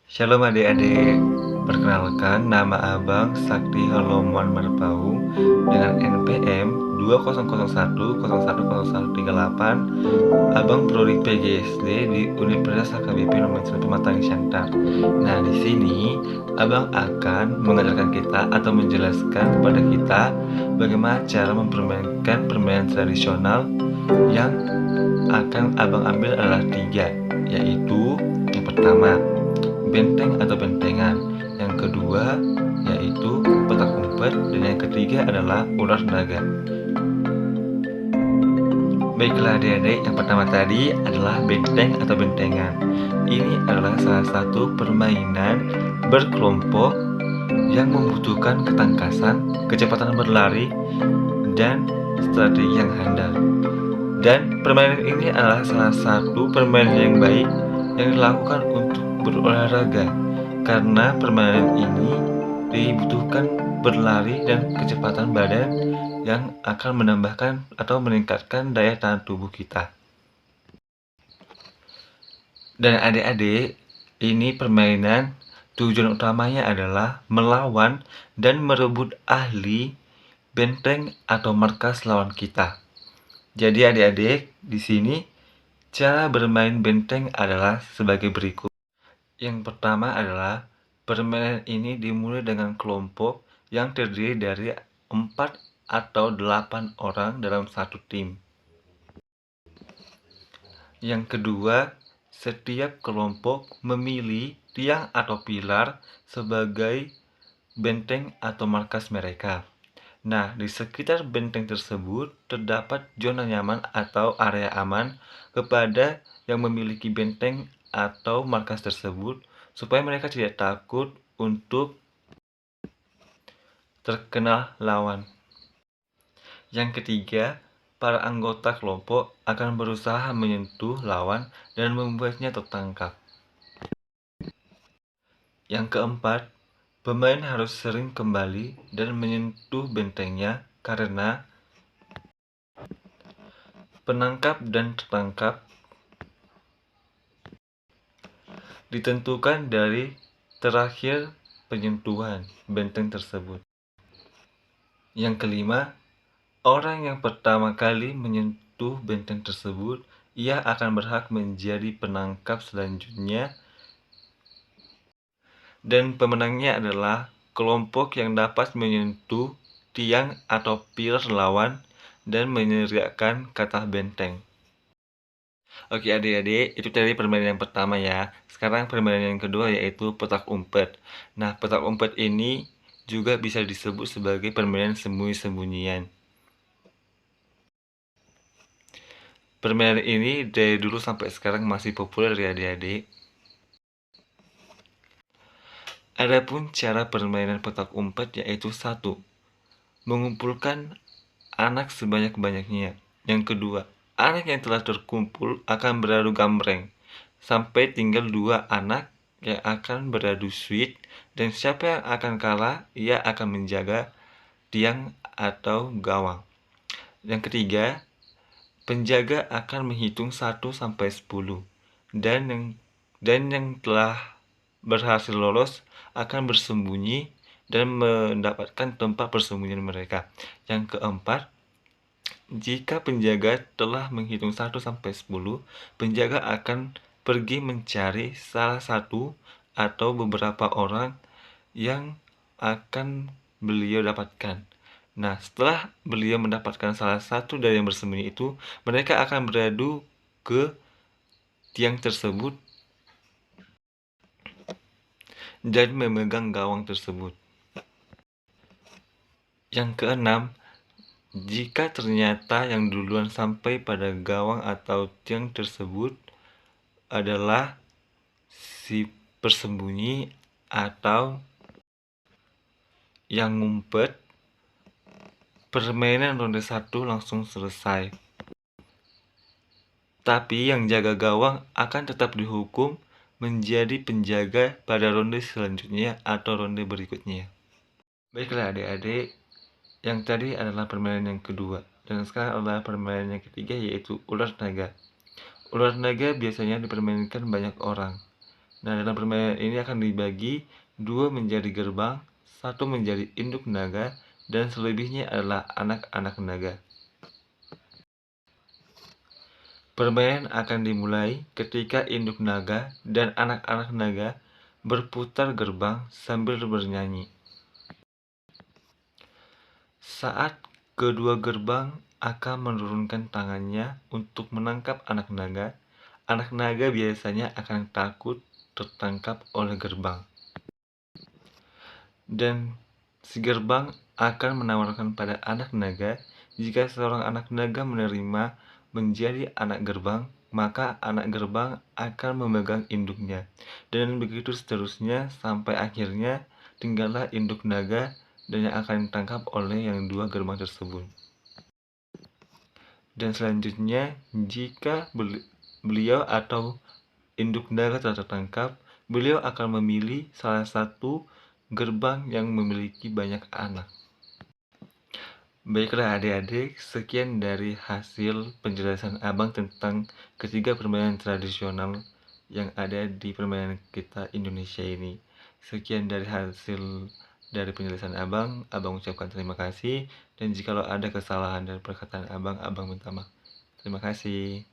Shalom adik-adik, perkenalkan nama Abang Sakti Haloman Merbaung dengan NPM 2001010138. Abang prodi PGSD di Universitas HKBP Nomor 1 Pematang Siantar. Nah, di sini Abang akan mengajarkan kita atau menjelaskan kepada kita bagaimana cara mempermainkan permainan tradisional yang akan Abang ambil adalah 3, yaitu yang pertama benteng atau bentengan, yang kedua yaitu petak umpet, dan yang ketiga adalah ular naga. Baiklah adik-adik, yang pertama tadi adalah benteng atau bentengan. Ini adalah salah satu permainan berkelompok yang membutuhkan ketangkasan, kecepatan berlari, dan strategi yang handal. Dan permainan ini adalah salah satu permainan yang baik yang dilakukan untuk berolahraga, karena permainan ini dibutuhkan berlari dan kecepatan badan yang akan menambahkan atau meningkatkan daya tahan tubuh kita. Dan adik-adik, ini permainan tujuan utamanya adalah melawan dan merebut ahli benteng atau markas lawan kita. Jadi adik-adik, di sini cara bermain benteng adalah sebagai berikut. Yang pertama adalah permainan ini dimulai dengan kelompok yang terdiri dari 4 atau 8 orang dalam satu tim. Yang kedua, setiap kelompok memilih tiang atau pilar sebagai benteng atau markas mereka. Nah, di sekitar benteng tersebut terdapat zona nyaman atau area aman kepada yang memiliki benteng atau markas tersebut, supaya mereka tidak takut untuk terkena lawan. Yang ketiga, para anggota kelompok akan berusaha menyentuh lawan dan membuatnya tertangkap. Yang keempat, pemain harus sering kembali dan menyentuh bentengnya, karena penangkap dan tertangkap ditentukan dari terakhir penyentuhan benteng tersebut. Yang kelima, orang yang pertama kali menyentuh benteng tersebut, ia akan berhak menjadi penangkap selanjutnya, dan pemenangnya adalah kelompok yang dapat menyentuh tiang atau pilar lawan dan meneriakkan kata benteng. Oke adik-adik, itu tadi permainan yang pertama ya. Sekarang permainan yang kedua yaitu petak umpet. Nah, petak umpet ini juga bisa disebut sebagai permainan sembunyi-sembunyian. Permainan ini dari dulu sampai sekarang masih populer ya adik-adik. Adapun cara permainan petak umpet yaitu 1. Mengumpulkan anak sebanyak-banyaknya. Yang kedua, anak yang telah terkumpul akan beradu gambreng sampai tinggal 2 anak yang akan beradu sweet, dan siapa yang akan kalah, ia akan menjaga tiang atau gawang. Yang ketiga, penjaga akan menghitung 1 sampai 10, dan yang telah berhasil lolos akan bersembunyi dan mendapatkan tempat persembunyian mereka. Yang keempat, jika penjaga telah menghitung 1 sampai 10, penjaga akan pergi mencari salah satu atau beberapa orang yang akan beliau dapatkan. Nah, setelah beliau mendapatkan salah satu dari yang bersembunyi itu, mereka akan beradu ke tiang tersebut dan memegang gawang tersebut. Yang keenam, jika ternyata yang duluan sampai pada gawang atau tiang tersebut adalah si persembunyi atau yang ngumpet, permainan ronde 1 langsung selesai. Tapi yang jaga gawang akan tetap dihukum menjadi penjaga pada ronde selanjutnya atau ronde berikutnya. Baiklah adik-adik, yang tadi adalah permainan yang kedua, dan sekarang adalah permainan yang ketiga yaitu ular naga. Ular naga biasanya dipermainkan banyak orang. Nah, dalam permainan ini akan dibagi 2 menjadi gerbang, 1 menjadi induk naga, dan selebihnya adalah anak-anak naga. Permainan akan dimulai ketika induk naga dan anak-anak naga berputar gerbang sambil bernyanyi. Saat kedua gerbang akan menurunkan tangannya untuk menangkap anak naga biasanya akan takut tertangkap oleh gerbang. Dan si gerbang akan menawarkan pada anak naga, jika seorang anak naga menerima menjadi anak gerbang, maka anak gerbang akan memegang induknya. Dan begitu seterusnya sampai akhirnya tinggallah induk naga dan yang akan ditangkap oleh yang dua gerbang tersebut. Dan selanjutnya, jika beliau atau induk naga telah tertangkap, beliau akan memilih salah satu gerbang yang memiliki banyak anak. Baiklah adik-adik, sekian dari hasil penjelasan Abang tentang ketiga permainan tradisional yang ada di permainan kita Indonesia ini. Sekian dari hasil dari penjelasan Abang ucapkan terima kasih, dan jikalau ada kesalahan dari perkataan Abang minta maaf. Terima kasih.